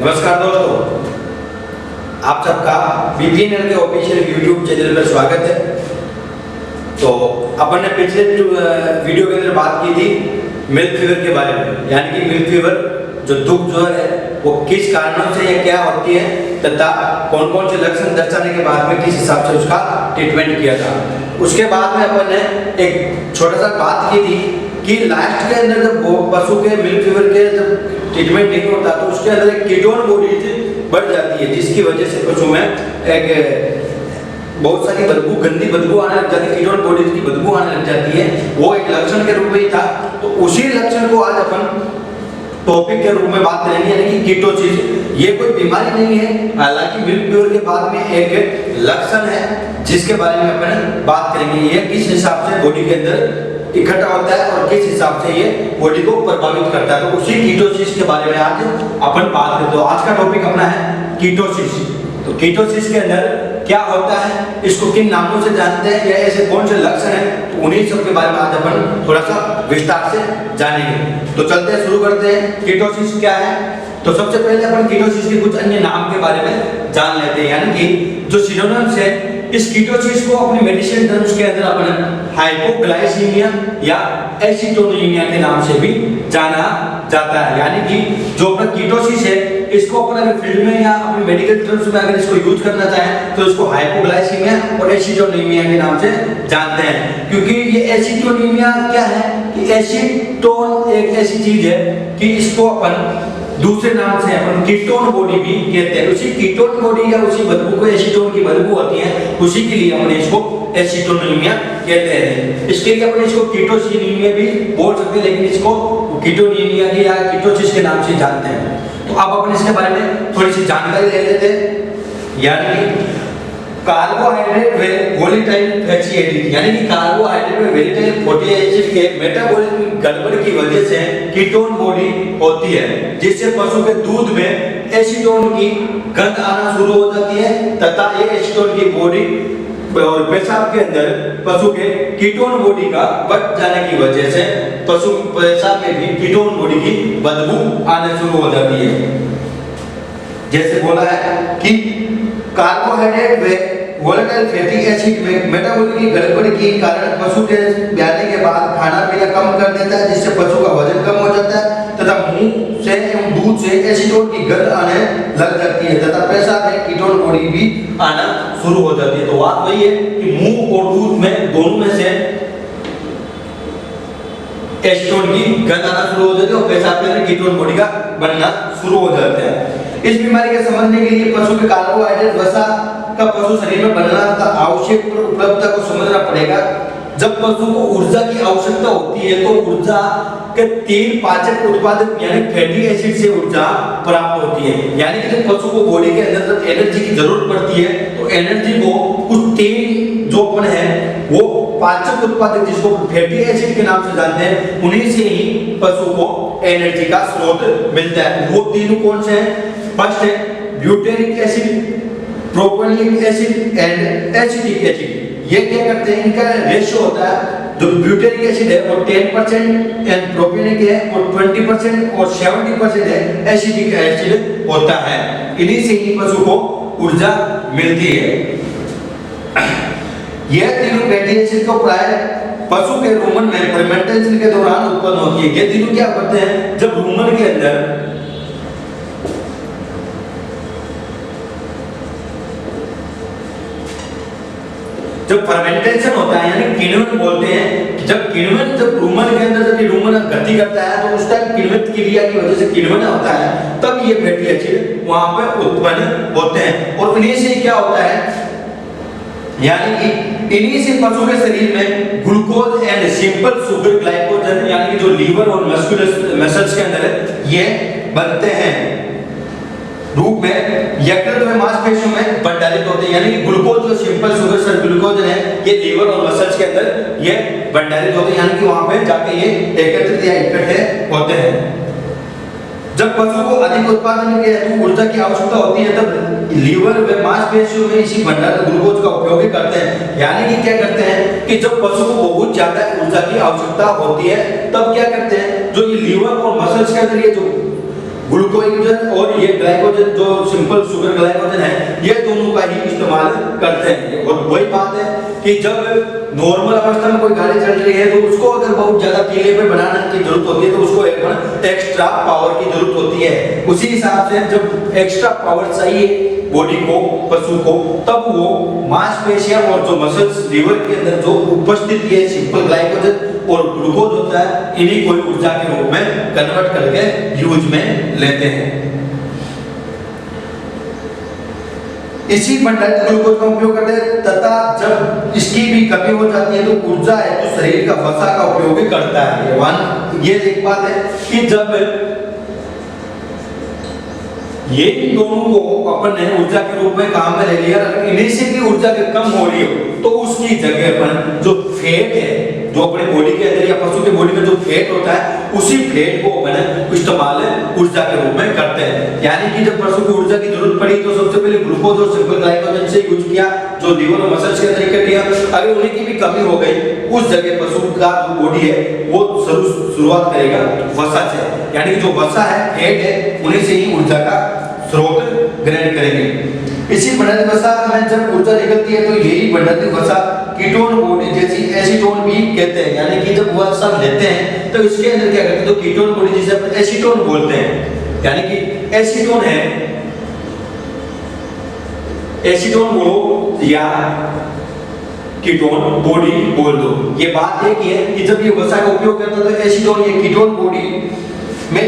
नमस्कार दोस्तों, आप सबका बीपीएनएल के ऑफिशियल यूट्यूब चैनल पर स्वागत है। तो अपन ने पिछले वीडियो के अंदर बात की थी मिल्क फीवर के बारे में, यानी कि मिल्क फीवर जो दुग्ध ज्वर है वो किस कारणों से या क्या होती है तथा कौन कौन से लक्षण दर्शाने के बाद में किस हिसाब से उसका ट्रीटमेंट किया था। उसके बाद में अपन ने एक छोटा सा बात की थी कि लास्ट के अंदर जब पशु के मिल्क फीवर के जब ट्रीटमेंट नहीं होता तो उसके अंदर एक कीटोन बॉडी बढ़ जाती है, जिसकी वजह से पशु में एक बहुत सारी बदबू, गंदी बदबू आने लग जाती है, कीटोन बॉडी की बदबू आने लग जाती है। वो एक लक्षण के रूप में ही था। तो उसी लक्षण को आज अपन टॉपिक के रूप में बात करेंगे, यानी कि कीटोसिस। ये कोई बीमारी नहीं है, हालांकि मिल्क फीवर के बाद में एक लक्षण है जिसके बारे में अपन बात करेंगे। ये किस हिसाब से बॉडी के अंदर इकट्ठा होता है और किस हिसाब से ये बॉडी को प्रभावित करता है, तो उसी कीटोसिस के बारे में आज अपन बात करते हैं। आज का टॉपिक अपना है कीटोसिस। तो कीटोसिस के अंदर क्या होता है, इसको किन नामों से जानते हैं या ऐसे कौन से लक्षण हैं, तो उन्हीं सब के बारे में आज अपन थोड़ा सा विस्तार से जानेंगे। तो चलते हैं, शुरू करते हैं। कीटोसिस क्या है, तो सबसे पहले अपन कीटोसिस के कुछ अन्य नाम के बारे में जान लेते हैं, यानी कि जो सिनोनिम्स है इस कीटोसिस को अपनी मेडिसिन टर्म्स के अंदर अपन हाइपोग्लाइसीमिया या एसिटोनीमिया के नाम से भी जाना जाता है। यानी कि जो अपना कीटोसिस है इसको अपन अगर फील्ड में या अपने मेडिकल टर्म्स में अगर इसको यूज करना चाहें तो इसको हाइपोग्लाइसीमिया और एसिटोनीमिया के नाम से जानते हैं। क्योंकि ये एसिटोनीमिया क्या है कि एसीटोन एक ऐसी चीज है कि इसको अपन दूसरे नाम से अपन कीटोन बॉडी भी कहते हैं। उसी कीटोन बॉडी या उसी बदबू को एसीटोन की बदबू होती है, उसी के लिए अपन इसको एसिटोनीमिया कहते हैं। इसके लिए अपन इसको कीटोसिनीमिया भी बोल सकते हैं, लेकिन इसको कीटोनीमिया की या कीटोसिस के नाम से जानते हैं। तो अब अपन इसके बारे में थोड़ी सी जानकारी ले लेते हैं। यानी कार्बोहाइड्रेट व वोलेटाइल फैटी एसिड, यानी कि कार्बोहाइड्रेट व वोलेटाइल फैटी एसिड के मेटाबॉलिज्म गड़बड़ की वजह से कीटोन बॉडी होती है, जिससे पशु के दूध में एसीटोन की गंध आना शुरू हो जाती है तथा ये एसीटोन की बॉडी और पेशाब के अंदर पशु के कीटोन बॉडी का बढ़ जाने की वजह से पशु पेशाब में भी कीटोन बॉडी की बदबू आना शुरू हो जाती है। जैसे बोला है कि कार्बोहाइड्रेट व वोलेटाइल फैटी एसिड में मेटाबॉलिज्म की गड़बड़ी के कारण पशु के ब्याने के बाद खाना पीना कम कर देता है, जिससे पशु का वजन कम हो जाता है तथा मुंह से एवं दूध से एसीटोन की गंध आने लग जाती है तथा पेशाब में कीटोन बॉडी भी आना शुरू हो जाती है। तो बात वही है कि मुंह और दूध में दोनों में से एसीटोन की गंध आना शुरू हो जाती है और पेशाब के अंदर कीटोन बॉडी का बनना शुरू हो जाता है। इस बीमारी के समझने के लिए पशु के कार्बोहाइड्रेट वसा का पशु शरीर में बनना तथा आवश्यक उपलब्धता को समझना पड़ेगा। जब पशु को ऊर्जा की आवश्यकता होती है तो ऊर्जा के 3 पाचक उत्पादक यानी फैटी एसिड से ऊर्जा प्राप्त होती है। यानी कि जब पशु को बॉडी के अंदर जब एनर्जी की जरूरत पड़ती है तो एनर्जी को कुछ 3 जो अपन है वो पाचक उत्पादक जिसको फैटी एसिड के नाम से जानते हैं, उन्हीं से ही पशु को एनर्जी का स्रोत मिलता है। वो तीनों कौन से हैं? फर्स्ट है butyric acid, propionic acid and acetic acid. ये क्या करते हैं, इनका रेशियो होता है, जो ब्यूटेरिक एसिड है वो 10% एंड प्रोपेनिक है वो 20% और 70% है एसिटिक एसिड होता है। इन्हीं से ही पशु को ऊर्जा मिलती है। यह तीनों फैटी एसिड को प्राय पशु के रूमन में फर्मेंटेशन के दौरान उत्पन्न होती है। ये तीनों क्या करते हैं, जब रूमन के अंदर जब फर्मेंटेशन होता है यानी किण्वन बोलते हैं, जब किण्वन जब रूमन के अंदर जब ये रूमन गति करता है तो उस टाइम किण्वित क्रिया की वजह से किण्वन होता है, तब ये फैटी एसिड वहां पे उत्पन्न होते हैं। और इन्हीं से क्या होता है, यानी कि इन्हीं से पशु के शरीर में glucose and simple sugar glycogen यानी कि जो लीवर और मसल्स के अंदर है ये बनते हैं रूप में यकृत में मांसपेशियों में भंडारित होते हैं। यानी कि ग्लूकोज जो सिंपल शुगर सर ग्लूकोज है ये लीवर और मसल्स के अंदर ये भंडारित होते हैं, यानी कि वहां पे जाके ये एकत्रित या इकट्ठे होते हैं। जब पशु को अधिक उत्पादन के हेतु ऊर्जा की आवश्यकता होती है तब लीवर व मांसपेशियों में इसी भंडार ग्लूकोज का उपयोग करते हैं। यानी कि क्या करते हैं कि जब पशु को बहुत ज्यादा ऊर्जा की आवश्यकता होती है तब क्या करते हैं, जो ये लीवर और मसल्स के अंदर ये जो ग्लूकोजन और ये ग्लाइकोजन जो सिंपल शुगर ग्लाइकोजन है, ये दोनों का ही इस्तेमाल करते हैं। और वही बात है कि जब नॉर्मल अवस्था में कोई गाड़ी चल रही है तो उसको अगर बहुत ज्यादा तीले पे बनाने की जरूरत होती है तो उसको एक एक्स्ट्रा पावर की जरूरत होती है। उसी हिसाब से जब एक्स्ट्रा पावर चाहिए बॉडी को, पशु को, तब वो मांसपेशियां और जो मसल्स लीवर के अंदर जो उपस्थित है सिंपल ग्लाइकोजन और ग्लूकोज होता है, इन्हीं को ऊर्जा के रूप में कन्वर्ट करके यूज में लेते हैं। इसी बंडल ग्लूकोज का उपयोग करते हैं तथा जब इसकी भी कमी हो जाती है तो ऊर्जा है तो शरीर का वसा का उपयोग भी करता है। ये एक बात है कि जब ये इन दोनों को अपन ने ऊर्जा के रूप में काम में ले लिया, अगर इन्हीं से भी ऊर्जा के कम हो रही हो तो उसकी जगह अपन जो फैट है जो अपने बॉडी के अंदर या पशु के बॉडी में जो फैट होता है उसी फैट को अपन इस्तेमाल ऊर्जा के रूप में करते हैं। यानी कि जब पशु को ऊर्जा की जरूरत पड़ी तो सबसे पहले ग्लूकोज और सिंपल ग्लाइकोजन से यूज किया जो लीवर और मसल्स के अंदर इकट्ठा किया। अगर उन्हीं की भी कमी हो गई उस जगह पशु का जो बॉडी है वो शुरुआत करेगा वसा से, यानी कि जो वसा है फैट है उन्हीं से ही ऊर्जा का स्रोत ग्रहण करेंगे। इसी बढ़ती वसा में जब ऊर्जा निकलती है तो यही बढ़ती वसा कीटोन बॉडी जैसी एसीटोन भी कहते हैं। यानी कि जब वसा लेते हैं तो इसके अंदर क्या करते हैं तो कीटोन बॉडी जिसे अपन एसीटोन बोलते हैं, यानी कि एसीटोन है, एसीटोन बोलो या कीटोन बॉडी बोल दो। ये बात एक ही है कि जब ये वसा का उपयोग करता है तो एसीटोन ये कीटोन बॉडी में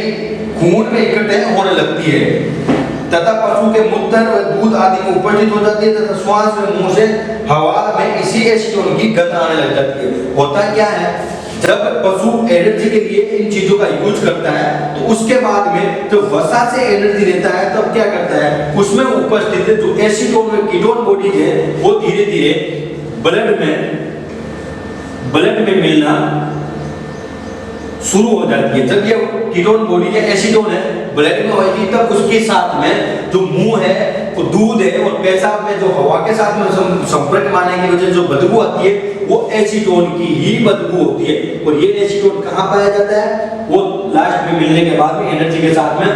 खून में इकट्ठे होने लगती है तथा पशु के मूत्र व दूध आदि में उपस्थित हो जाती है तथा श्वास में मुंह से हवा में इसी एसीटोन की गंध आने लग जाती है। होता क्या है जब पशु एनर्जी के लिए इन चीजों का यूज करता है तो उसके बाद में जो वसा से एनर्जी लेता है तब क्या करता है उसमें उपस्थित जो एसीटोन व कीटोन बॉडीज है वो धीरे धीरे ब्लड में मिलना शुरू हो जाती है। जब ये कीटोन बॉडी है एसीटोन है ब्लड में होगी तब उसके साथ में जो मुंह है वो दूध है और पेशाब में जो हवा के साथ में संपर्क में आने की वजह से जो बदबू आती है वो एसीटोन की ही बदबू होती है। और ये एसीटोन कहाँ पाया जाता है वो लास्ट में मिलने के बाद में एनर्जी के साथ में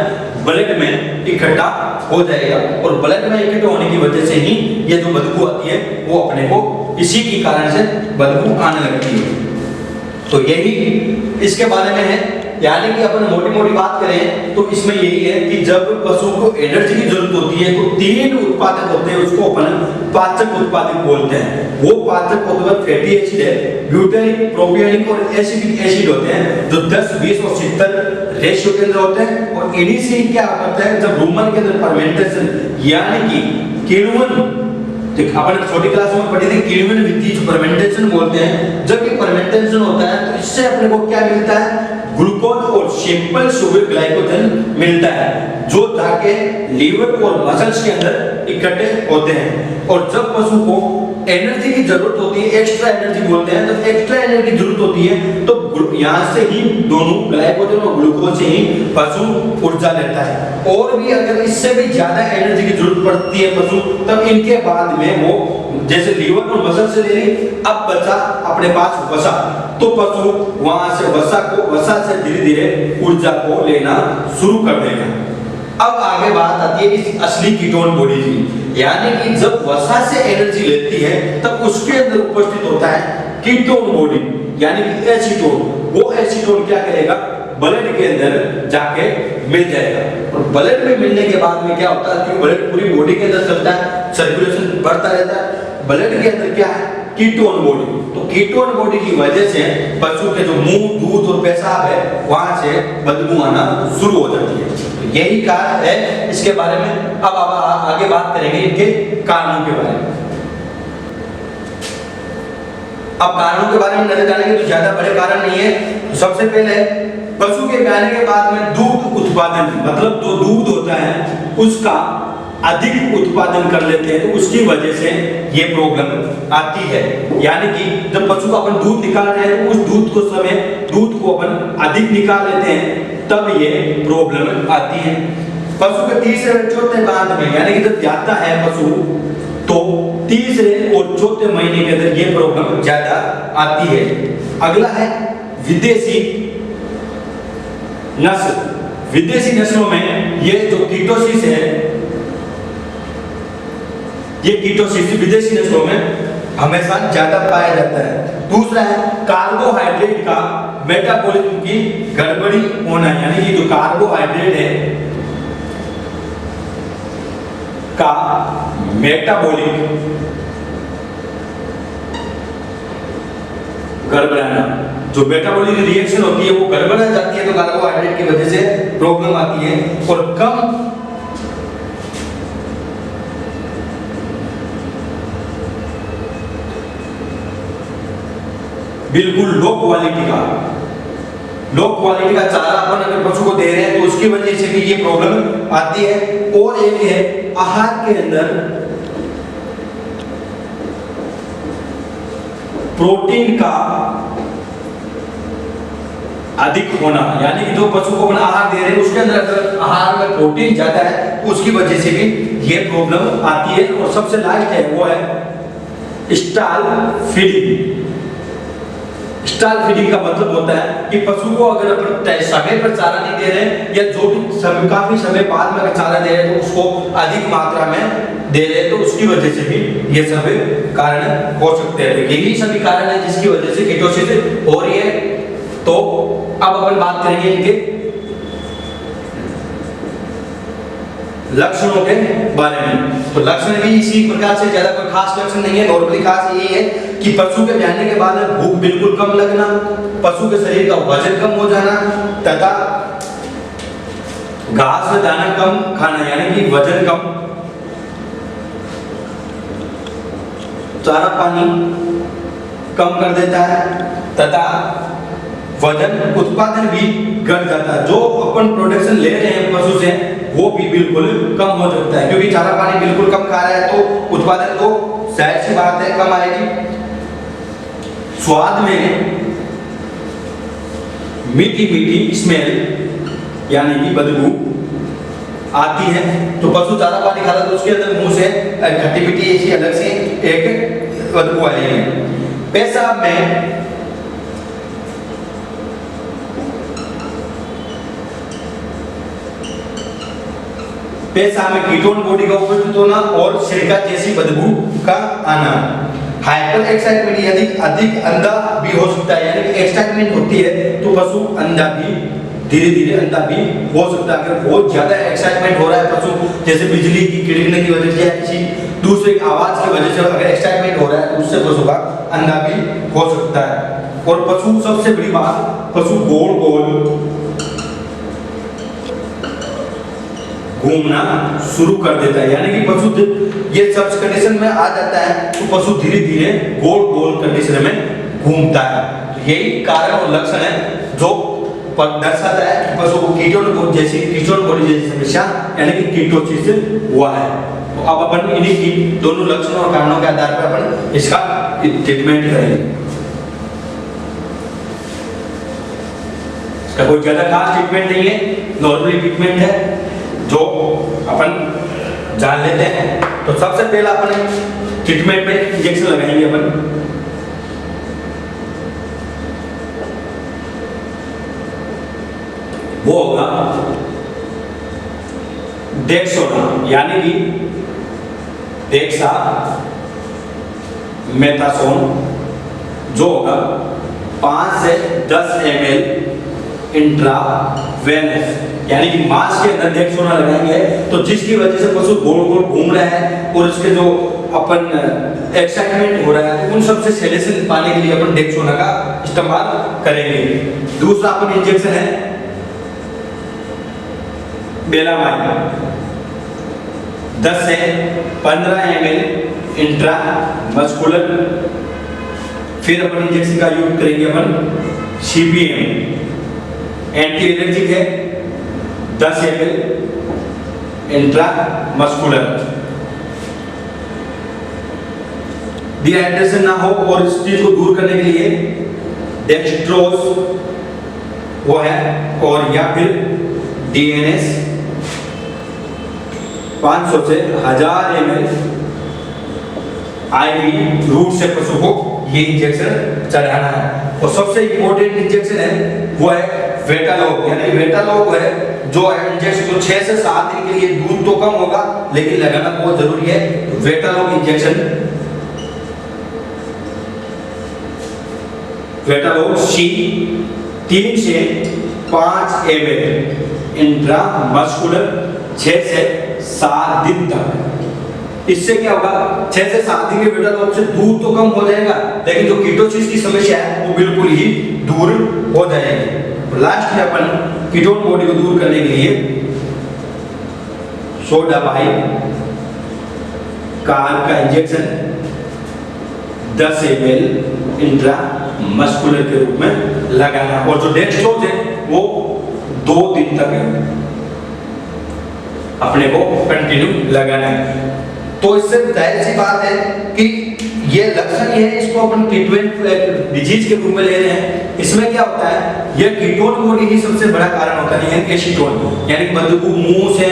ब्लड में इकट्ठा हो जाएगा और ब्लड में इकट्ठा होने की वजह से ही ये जो बदबू आती है वो अपने को इसी के कारण से बदबू आने लगती है। तो यही इसके बारे में है। यानी कि अपन मोटी मोटी बात करें तो इसमें यही है कि जब पशु को एनर्जी की जरूरत होती है तो तीन उत्पादक होते हैं उसको अपन पाचक उत्पादक बोलते हैं। वो पाचक उत्पादक फैटी एसिड है, ब्यूटेनिक, प्रोपियोनिक और एसिडिक एसिड होते हैं जो 10, 20 और 70 रेशियो के अंदर होते हैं। और इन्हीं से क्या होता है जब रूमन के अंदर फर्मेंटेशन यानी कि किण्वन अपन छोटी क्लास में पढ़ी थी किण्वन विधि जो फर्मेंटेशन बोलते हैं, जब ये फर्मेंटेशन होता है तो इससे अपने को क्या मिलता है ग्लूकोज और सिंपल शुगर ग्लाइकोजन मिलता है जो जाके लीवर और मसल्स के अंदर इकट्ठे होते हैं। और जब पशु को एनर्जी की जरूरत होती है एक्स्ट्रा एनर्जी बोलते हैं, जब एक्स्ट्रा एनर्जी की जरूरत होती है तो यहाँ से ही दोनों ग्लाइकोजन और ग्लूकोज से ही पशु ऊर्जा लेता है। और भी अगर इससे भी ज्यादा एनर्जी की जरूरत पड़ती है पशु तब इनके बाद में वो जैसे लीवर और मसल से ले ली अब बचा अपने पास वसा तो पशु वहां से वसा से धीरे धीरे ऊर्जा को लेना शुरू कर देगा। अब आगे बात आती है इस असली कीटोन बॉडी की, यानी कि जब वसा से एनर्जी लेती है तब उसके अंदर उपस्थित होता है कीटोन बॉडी यानी कि एसीटोन। वो एसीटोन क्या करेगा ब्लड के अंदर जाके मिल जाएगा और ब्लड में मिलने के बाद में क्या होता है कि ब्लड पूरी बॉडी के अंदर चलता है, सर्कुलेशन बढ़ता रहता है। ब्लड के अंदर क्या है कीटोन बॉडी, तो कीटोन बॉडी की वजह से पशु के जो मुंह, दूध और पेशाब है वहां से बदबू आना शुरू हो जाती है। तो यही कारण है इसके बारे में। अब आगे बात करेंगे इनके कारणों के बारे में। अब कारणों के बारे में नजर डालेंगे तो ज्यादा बड़े कारण नहीं है। तो सबसे पहले पशु के ब्याने के बाद में दूध उत्पादन मतलब जो दूध होता है उसका अधिक उत्पादन कर लेते हैं तो उसकी वजह से ये प्रॉब्लम आती है। यानी कि जब पशु का अपन दूध निकाल रहे हैं तो उस दूध को अपन अधिक निकाल लेते हैं तब ये प्रॉब्लम आती है। पशु के तीसरे और चौथे दांत में यानी कि जब जाता है पशु तो तीसरे और चौथे महीने के अंदर ये प्रॉब्लम ज्यादा आती है। अगला है विदेशी नस्ल। विदेशी नस्लों में ये जो कीटोसिस है, ये कीटोसिस विदेशी नस्लों में हमेशा ज्यादा पाया जाता है। दूसरा है कार्बोहाइड्रेट का मेटाबॉलिज्म की गड़बड़ी होना, यानी कि जो कार्बोहाइड्रेट है का मेटाबॉलिक गड़बड़ाना, जो मेटाबॉलिक रिएक्शन होती है वो गड़बड़ा जाती है, तो कार्बोहाइड्रेट की वजह से प्रॉब्लम आती है। और कम बिल्कुल लो क्वालिटी का चारा अपन अगर पशु को दे रहे हैं तो उसकी वजह से भी ये प्रॉब्लम आती है। और एक है आहार के अंदर प्रोटीन का अधिक होना, यानी कि जो पशु को अपन आहार दे रहे हैं उसके अंदर अगर आहार में प्रोटीन ज्यादा है तो उसकी वजह से भी ये प्रॉब्लम आती है। और सबसे लास्ट है वो है स्टॉल फीडिंग। स्टॉल फीडिंग का मतलब होता है कि पशु को अगर अपन समय पर चारा नहीं दे रहे या जो भी समय काफी समय बाद में अगर चारा दे रहे हैं तो उसको अधिक मात्रा में दे रहे हैं, तो उसकी वजह से भी ये सभी कारण हो सकते हैं। यही सभी कारण है जिसकी वजह से कीटोसिस हो रही है। तो अब अपन बात करेंगे इनके लक्षणों के बारे में। तो लक्षण भी इसी प्रकार से, ज्यादा कोई खास लक्षण नहीं है। नॉर्मली खास यही है कि पशु के ब्याने के बाद भूख बिल्कुल कम लगना, पशु के शरीर का वजन कम हो जाना तथा घास में दाना कम खाना, यानी कि वजन कम, चारा पानी कम कर देता है तथा वजन उत्पादन भी घट जाता है। जो अपन प्रोडक्शन ले रहे हैं पशु से वो भी बिल्कुल कम हो सकता है, क्योंकि चारा पानी बिल्कुल कम खा रहा है तो उत्पादन तो जाहिर सी बात है कम आएगी। स्वाद में मीठी मीठी स्मेल, यानी कि बदबू आती है। तो पशु चारा पानी खाता है तो उसके अंदर मुंह से खट्टी मीठी ऐसी अलग से एक बदबू आएगी। पेशाब में पेशाब में कीटोन बॉडी का उपस्थित होना और सिरका जैसी बदबू का आना। हाइपर एक्साइटमेंट, यदि अधिक अंधा भी हो सकता है, यानी कि एक्साइटमेंट होती है तो पशु अंधा भी, धीरे धीरे अंधा भी हो सकता है। अगर बहुत ज्यादा एक्साइटमेंट हो रहा है पशु, जैसे बिजली की किड़कने की वजह से या किसी दूसरे आवाज की वजह से अगर एक्साइटमेंट हो रहा है तो उससे पशु का अंधा भी हो सकता है। और पशु, सबसे बड़ी बात, पशु गोल गोल घूमना शुरू कर देता है, यानी कि पशु ये सब कंडीशन में आ जाता है तो पशु धीरे धीरे गोल गोल कंडीशन में घूमता है। तो यही कारण और लक्षण है जो दर्शाता है कि पशु को कीटोन बॉडी जैसी समस्या, यानी कि कीटोसिस हुआ है। तो अब अपन इन्हीं की दोनों लक्षणों और कारणों के आधार पर अपन इसका ट्रीटमेंट करेंगे। इसका कोई ज्यादा खास ट्रीटमेंट नहीं है, नॉर्मली ट्रीटमेंट है जो अपन जान लेते हैं। तो सबसे पहला अपन ट्रीटमेंट में इंजेक्शन लगाएंगे अपन। वो होगा डेक्सोना, यानी कि डेक्सा मेथासोन, जो होगा 5 से 10 ml इंट्रावेनस, यानी कि मांस के अंदर डेक्सोना लगाएंगे। तो जिसकी वजह से पशु गोल गोल घूम रहा है और उसके जो अपन एक्साइटमेंट हो रहा है उन सबसे सॉल्यूशन पाने के लिए अपन डेक्सोना का इस्तेमाल करेंगे। दूसरा अपन इंजेक्शन है बेलामाइन, 10 से 15 ml इंट्रामस्कुलर। फिर अपन इंजेक्शन का यूज करेंगे अपन CPM, एंटी एलर्जिक है, 10 ml इंट्रामस्कुलर। डिहाइड्रेशन ना हो और इस चीज को दूर करने के लिए डेक्स्ट्रोज वो है, और या फिर DNS 500 से 1000 ml IV रूट से पशु को ये इंजेक्शन चढ़ाना है। और सबसे इंपॉर्टेंट इंजेक्शन है वो है वेटालोग, यानी वेटालोग है जो इंजेक्शन जो 6 से 7 दिन के लिए दूध तो कम होगा लेकिन लगाना बहुत जरूरी है। वेटालोग इंजेक्शन, वेटालोग सी 3 से 5 ml इंट्रामस्कुलर 6 से 7 दिन तक। इससे क्या होगा, 6 से 7 दिन के वेटालोग से दूध तो कम हो जाएगा लेकिन जो कीटोसिस की समस्या है वो बिल्कुल ही दूर हो जाएगी। लास्ट में अपन कीटोन बॉडी को दूर करने के लिए सोडा बाई कार का इंजेक्शन 10 ml इंट्रामस्कुलर के रूप में लगाना, और जो डेक्सट्रोज है वो 2 दिन तक अपने को कंटिन्यू लगाना है। तो इससे जाहिर सी बात है कि ये लक्षण ही है, इसको अपन ट्रीटमेंट डिजीज के रूप में ले रहे हैं। इसमें क्या होता है, ये कीटोन बॉडी ही सबसे बड़ा कारण होता है, यानी एसीटोन, यानी बदबू मुंह से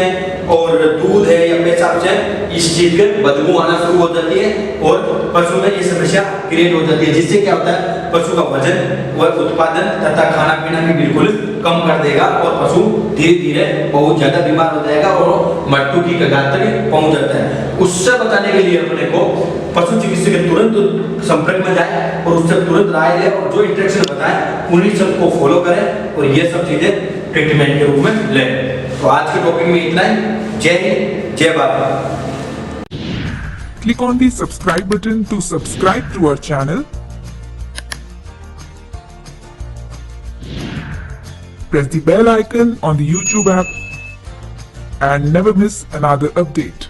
और दूध है या पेशाब से इस चीज के बदबू आना शुरू हो जाती है और पशु में ये समस्या क्रिएट हो जाती है, जिससे क्या होता है पशु का वजन व उत्पादन तथा खाना पीना भी बिल्कुल कम कर देगा और पशु धीरे धीरे बहुत ज्यादा बीमार हो जाएगा और मृत्यु की कगार तक पहुंच जाता है। उससे बचाने के लिए अपने को पशु चिकित्सक के तुरंत संपर्क में जाए और उससे तुरंत राय ले और जो इंस्ट्रक्शन बताए उन्हीं सबको फॉलो करें और ये सब चीजें ट्रीटमेंट के रूप में लें। तो आज के टॉपिक में इतना ही। जय हिंद, जय Bharat. Click on the subscribe button to subscribe to our channel. Press the bell icon on the YouTube app and never miss another update.